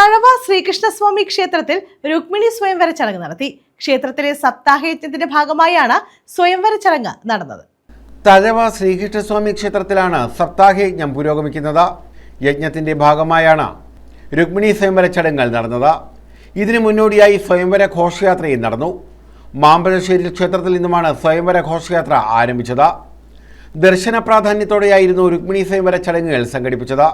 തഴവ ശ്രീകൃഷ്ണസ്വാമി ക്ഷേത്രത്തിൽ രുക്മിണി സ്വയംവര ചടങ്ങ് നടത്തി. ക്ഷേത്രത്തിലെ സപ്താഹയജ്ഞത്തിന്റെ ഭാഗമായാണ് സ്വയംവര ചടങ്ങ് നടന്നത്. തഴവ ശ്രീകൃഷ്ണസ്വാമി ക്ഷേത്രത്തിലാണ് സപ്താഹയജ്ഞം പുരോഗമിക്കുന്നത്. യജ്ഞത്തിന്റെ ഭാഗമായാണ് രുക്മിണി സ്വയംവര ചടങ്ങുകൾ നടന്നത്. ഇതിനു മുന്നോടിയായി സ്വയംവര ഘോഷയാത്രയും നടന്നു. മാമ്പഴശ്ശേരി ക്ഷേത്രത്തിൽ നിന്നുമാണ് സ്വയംവര ഘോഷയാത്ര ആരംഭിച്ചത്. ദർശന പ്രാധാന്യത്തോടെയായിരുന്നു രുക്മിണി സ്വയംവര ചടങ്ങുകൾ സംഘടിപ്പിച്ചത്.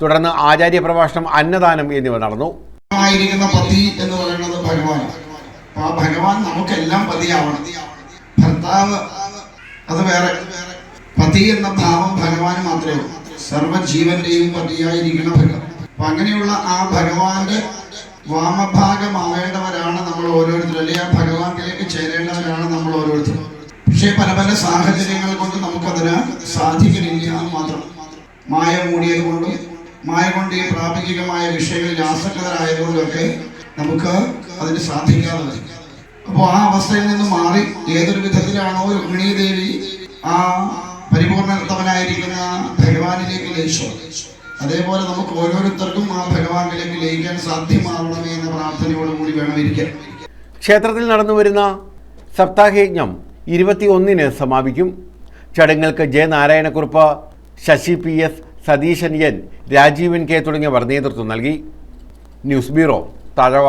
തുടർന്ന് ആചാര്യ പ്രഭാഷണം, അന്നദാനം എന്നിവ നടന്നു. പതി എന്ന് പറയുന്നത് ഭഗവാനാണ്. ആ ഭഗവാൻ നമുക്കെല്ലാം പതിയാവണം. ഭർത്താവ് അത് വേറെ, പതി എന്ന ഭാവം ഭഗവാന് മാത്രമേ ഉള്ളൂ. സർവ്വജീവന്റെയും പതിയായിരിക്കണം ഭഗവാൻ. അപ്പൊ അങ്ങനെയുള്ള ആ ഭഗവാന്റെ വാമഭാഗമാവേണ്ടവരാണ് നമ്മൾ ഓരോരുത്തരും, അല്ലെങ്കിൽ ആ ഭഗവാനിലേക്ക് ചേരേണ്ടവരാണ് നമ്മൾ ഓരോരുത്തരും. പക്ഷേ പല പല സാഹചര്യങ്ങൾ കൊണ്ട് നമുക്കതിന് സാധിക്കുന്നില്ല എന്ന് മാത്രം. മായ മൂടിയത് കൊണ്ടും മായ കൊണ്ട് ഈ പ്രാപഞ്ചികമായ വിഷയങ്ങളിൽ ആസക്തരായതുകൊണ്ടൊക്കെ നമുക്ക് അതിന് സാധിക്കാതെ വരും. അപ്പോൾ ആ അവസ്ഥയിൽ നിന്ന് മാറി ഏതൊരു വിധത്തിലാണോ രുക്മിണീ ദേവി ആ പരിപൂർണതമനായിരിക്കുന്ന ഭഗവാനിലേക്ക് ലയിച്ചോ, അതേപോലെ നമുക്ക് ഓരോരുത്തർക്കും ആ ഭഗവാനിലേക്ക് ലയിക്കാൻ സാധ്യമാവണമേ എന്ന പ്രാർത്ഥനയോടുകൂടി വേണം ഇരിക്കാൻ. ക്ഷേത്രത്തിൽ നടന്നുവരുന്ന സപ്താഹയജ്ഞം 21-ന് സമാപിക്കും. ചടങ്ങുകൾക്ക് J Narayanakurup, Sasi PS, Satheesan N, Rajeevan K തുടങ്ങിയവർ നേതൃത്വം നൽകി. News bureau, Thazhava.